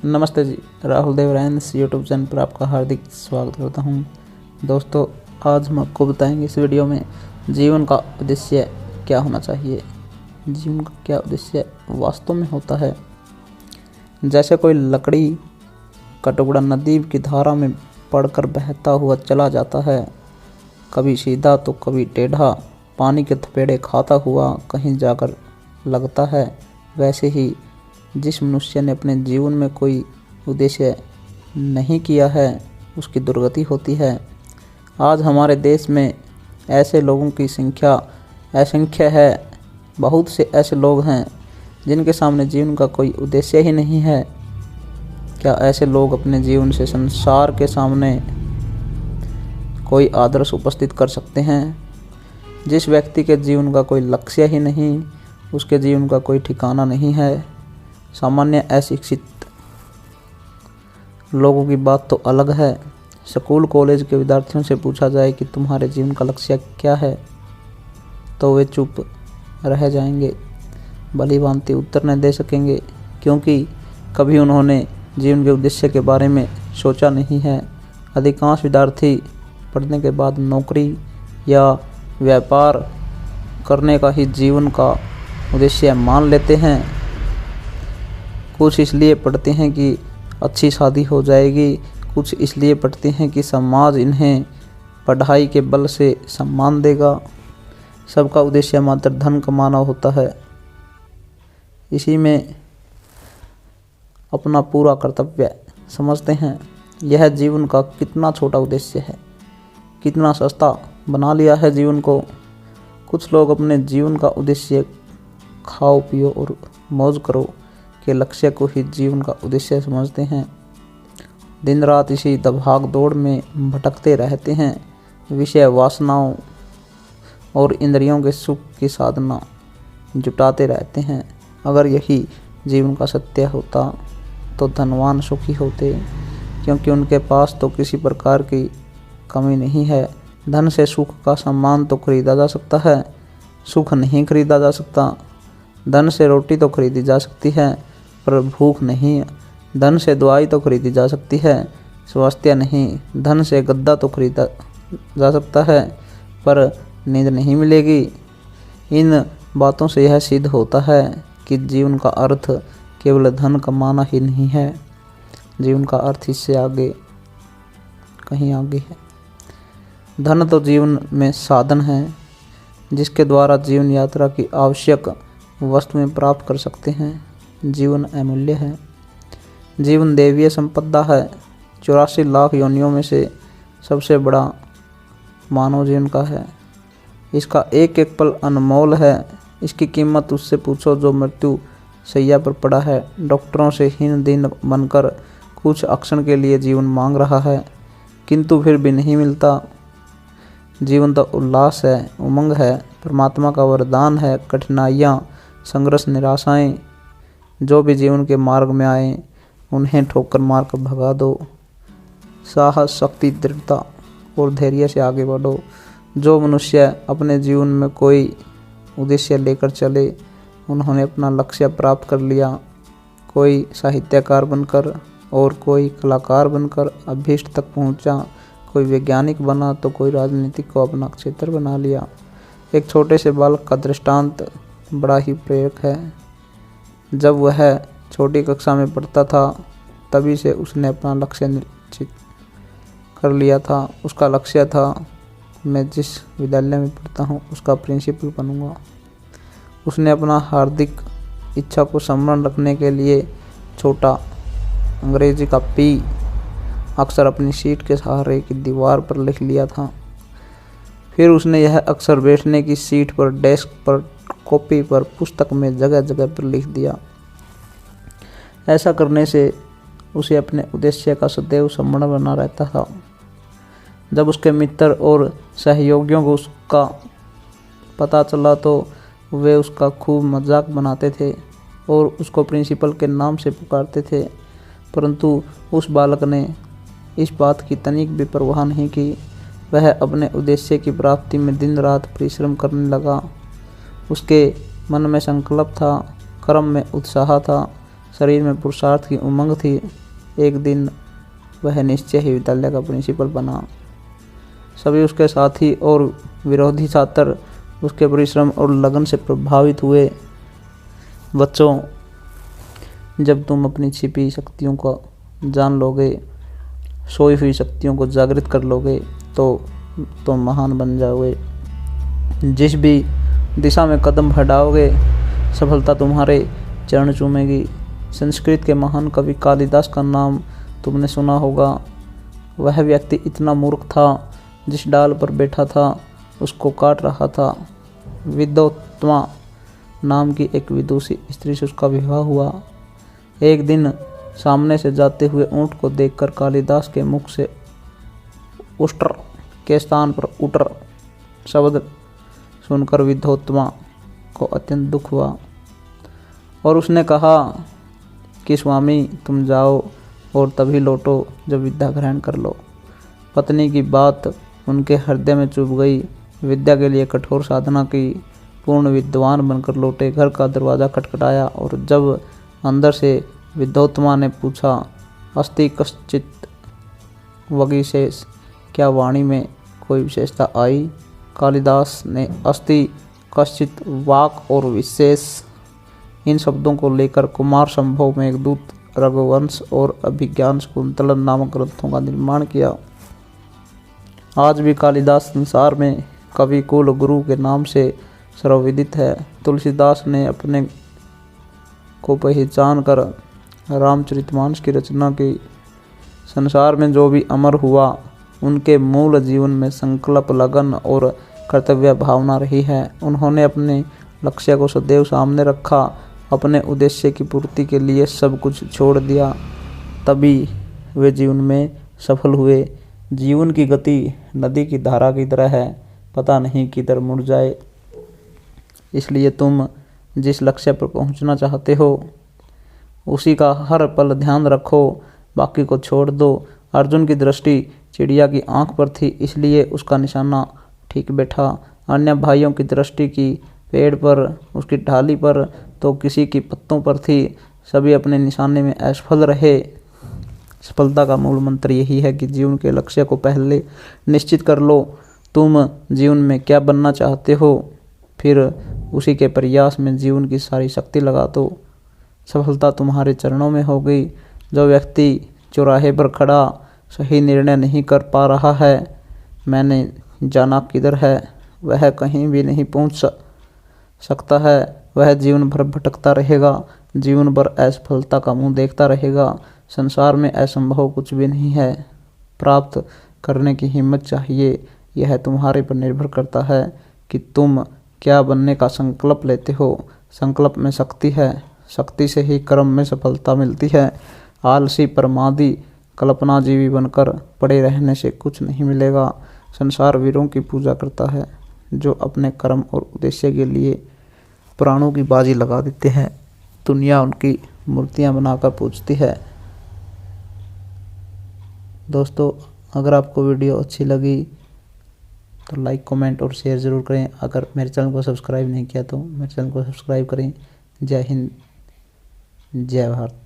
नमस्ते जी, Rahul देवरायंस YouTube channel पर आपका हार्दिक स्वागत करता हूं। दोस्तों, आज हम आपको बताएंगे इस वीडियो में जीवन का उद्देश्य क्या होना चाहिए। जीवन का क्या उद्देश्य वास्तव में होता है। जैसे कोई लकड़ी का टुकड़ा नदी की धारा में पड़कर बहता हुआ चला जाता है, कभी सीधा तो कभी टेढ़ा, पानी के थपेड़े खाता हुआ कहीं जाकर लगता है, वैसे ही जिस मनुष्य ने अपने जीवन में कोई उद्देश्य नहीं किया है उसकी दुर्गति होती है। आज हमारे देश में ऐसे लोगों की संख्या असंख्य है। बहुत से ऐसे लोग हैं जिनके सामने जीवन का कोई उद्देश्य ही नहीं है। क्या ऐसे लोग अपने जीवन से संसार के सामने कोई आदर्श उपस्थित कर सकते हैं? जिस व्यक्ति के जीवन का कोई लक्ष्य ही नहीं, उसके जीवन का कोई ठिकाना नहीं है। सामान्य अशिक्षित लोगों की बात तो अलग है। स्कूल कॉलेज के विद्यार्थियों से पूछा जाए कि तुम्हारे जीवन का लक्ष्य क्या है, तो वे चुप रह जाएंगे, भली भांति उत्तर न दे सकेंगे, क्योंकि कभी उन्होंने जीवन के उद्देश्य के बारे में सोचा नहीं है। अधिकांश विद्यार्थी पढ़ने के बाद नौकरी या व्यापार करने का ही जीवन का उद्देश्य मान लेते हैं। कुछ इसलिए पढ़ते हैं कि अच्छी शादी हो जाएगी, कुछ इसलिए पढ़ते हैं कि समाज इन्हें पढ़ाई के बल से सम्मान देगा। सबका उद्देश्य मात्र धन कमाना होता है। इसी में अपना पूरा कर्तव्य समझते हैं। यह जीवन का कितना छोटा उद्देश्य है, कितना सस्ता बना लिया है जीवन को। कुछ लोग अपने जीवन का उद्देश्य खाओ पियो और मौज करो के लक्ष्य को ही जीवन का उद्देश्य समझते हैं। दिन रात इसी दभाग दौड़ में भटकते रहते हैं। विषय वासनाओं और इंद्रियों के सुख की साधना जुटाते रहते हैं। अगर यही जीवन का सत्य होता तो धनवान सुखी होते, क्योंकि उनके पास तो किसी प्रकार की कमी नहीं है। धन से सुख का सामान तो खरीदा जा सकता है, सुख नहीं खरीदा जा सकता। धन से रोटी तो खरीदी जा सकती है, पर भूख नहीं। धन से दवाई तो खरीदी जा सकती है, स्वास्थ्य नहीं। धन से गद्दा तो खरीदा जा सकता है, पर नींद नहीं मिलेगी। इन बातों से यह सिद्ध होता है कि जीवन का अर्थ केवल धन कमाना ही नहीं है। जीवन का अर्थ इससे आगे कहीं आगे है। धन तो जीवन में साधन है, जिसके द्वारा जीवन यात्रा की आवश्यक वस्तुएं प्राप्त कर सकते हैं। जीवन अमूल्य है। जीवन दैवीय संपदा है। 84 लाख योनियों में से सबसे बड़ा मानव जीवन का है। इसका एक एक पल अनमोल है। इसकी कीमत उससे पूछो जो मृत्यु शैया पर पड़ा है, डॉक्टरों से हीन दिन बनकर कुछ क्षण के लिए जीवन मांग रहा है, किंतु फिर भी नहीं मिलता। जीवन तो उल्लास है, उमंग है, परमात्मा का वरदान है। कठिनाइयाँ, संघर्ष, निराशाएं जो भी जीवन के मार्ग में आए, उन्हें ठोकर मार कर भगा दो। साहस, शक्ति, दृढ़ता और धैर्य से आगे बढ़ो। जो मनुष्य अपने जीवन में कोई उद्देश्य लेकर चले, उन्होंने अपना लक्ष्य प्राप्त कर लिया। कोई साहित्यकार बनकर और कोई कलाकार बनकर अभीष्ट तक पहुंचा, कोई वैज्ञानिक बना तो कोई राजनीतिक को अपना क्षेत्र बना लिया। एक छोटे से बालक का दृष्टांत बड़ा ही प्रेरक है। जब वह छोटी कक्षा में पढ़ता था, तभी से उसने अपना लक्ष्य निश्चित कर लिया था। उसका लक्ष्य था, मैं जिस विद्यालय में पढ़ता हूँ उसका प्रिंसिपल बनूंगा। उसने अपना हार्दिक इच्छा को स्मरण रखने के लिए छोटा अंग्रेजी का पी अक्षर अपनी सीट के सहारे की दीवार पर लिख लिया था। फिर उसने यह अक्षर बैठने की सीट पर, डेस्क पर, कॉपी पर, पुस्तक में जगह जगह पर लिख दिया। ऐसा करने से उसे अपने उद्देश्य का सदैव स्मरण बना रहता था। जब उसके मित्र और सहयोगियों को उसका पता चला तो वे उसका खूब मजाक बनाते थे और उसको प्रिंसिपल के नाम से पुकारते थे, परंतु उस बालक ने इस बात की तनिक भी परवाह नहीं की। वह अपने उद्देश्य की प्राप्ति में दिन रात परिश्रम करने लगा। उसके मन में संकल्प था, कर्म में उत्साह था, शरीर में पुरुषार्थ की उमंग थी। एक दिन वह निश्चय ही विद्यालय का प्रिंसिपल बना। सभी उसके साथी और विरोधी छात्र उसके परिश्रम और लगन से प्रभावित हुए। बच्चों, जब तुम अपनी छिपी शक्तियों को जान लोगे, सोई हुई शक्तियों को जागृत कर लोगे, तो तुम महान बन जाओगे। जिस भी दिशा में कदम बढ़ाओगे, सफलता तुम्हारे चरण चूमेगी। संस्कृत के महान कवि कालिदास का नाम तुमने सुना होगा। वह व्यक्ति इतना मूर्ख था, जिस डाल पर बैठा था उसको काट रहा था। विद्योत्तमा नाम की एक विदुषी स्त्री से उसका विवाह हुआ। एक दिन सामने से जाते हुए ऊंट को देखकर कालिदास के मुख से उष्ट्र के स्थान पर उटर शब्द सुनकर विद्योत्तमा को अत्यंत दुख हुआ और उसने कहा कि स्वामी, तुम जाओ और तभी लौटो जब विद्या ग्रहण कर लो। पत्नी की बात उनके हृदय में चुभ गई। विद्या के लिए कठोर साधना की, पूर्ण विद्वान बनकर लौटे। घर का दरवाज़ा खटखटाया और जब अंदर से विद्योत्तमा ने पूछा, अस्ति कश्चित् वगिशेष, क्या वाणी में कोई विशेषता आई? कालिदास ने अस्ति कश्चित् वाक और विशेष, इन शब्दों को लेकर कुमार संभव में एक दूत, रघुवंश और अभिज्ञान शकुंतलम नामक ग्रंथों का निर्माण किया। आज भी कालिदास संसार में कवि कुल गुरु के नाम से सर्वविदित है। तुलसीदास ने अपने को पहचान कर रामचरितमानस की रचना की। संसार में जो भी अमर हुआ, उनके मूल जीवन में संकल्प, लगन और कर्तव्य भावना रही है। उन्होंने अपने लक्ष्य को सदैव सामने रखा, अपने उद्देश्य की पूर्ति के लिए सब कुछ छोड़ दिया, तभी वे जीवन में सफल हुए। जीवन की गति नदी की धारा की तरह है, पता नहीं किधर मुड़ जाए। इसलिए तुम जिस लक्ष्य पर पहुंचना चाहते हो, उसी का हर पल ध्यान रखो, बाकी को छोड़ दो। अर्जुन की दृष्टि चिड़िया की आंख पर थी, इसलिए उसका निशाना ठीक बैठा। अन्य भाइयों की दृष्टि की पेड़ पर, उसकी ढाली पर, तो किसी की पत्तों पर थी। सभी अपने निशाने में असफल रहे। सफलता का मूल मंत्र यही है कि जीवन के लक्ष्य को पहले निश्चित कर लो। तुम जीवन में क्या बनना चाहते हो, फिर उसी के प्रयास में जीवन की सारी शक्ति लगा दो। सफलता तुम्हारे चरणों में हो गई। जो व्यक्ति चौराहे पर खड़ा सही निर्णय नहीं कर पा रहा है, मैंने जाना किधर है, वह कहीं भी नहीं पहुंच सकता है। वह जीवन भर भटकता रहेगा, जीवन भर असफलता का मुंह देखता रहेगा। संसार में असंभव कुछ भी नहीं है। प्राप्त करने की हिम्मत चाहिए। यह तुम्हारे पर निर्भर करता है कि तुम क्या बनने का संकल्प लेते हो। संकल्प में शक्ति है, शक्ति से ही कर्म में सफलता मिलती है। आलसी, प्रमादी, कल्पनाजीवी बनकर पड़े रहने से कुछ नहीं मिलेगा। संसार वीरों की पूजा करता है, जो अपने कर्म और उद्देश्य के लिए प्राणों की बाजी लगा देते हैं। दुनिया उनकी मूर्तियां बनाकर पूजती है। दोस्तों, अगर आपको वीडियो अच्छी लगी तो लाइक, कमेंट और शेयर ज़रूर करें। अगर मेरे चैनल को सब्सक्राइब नहीं किया तो मेरे चैनल को सब्सक्राइब करें। जय हिंद, जय भारत।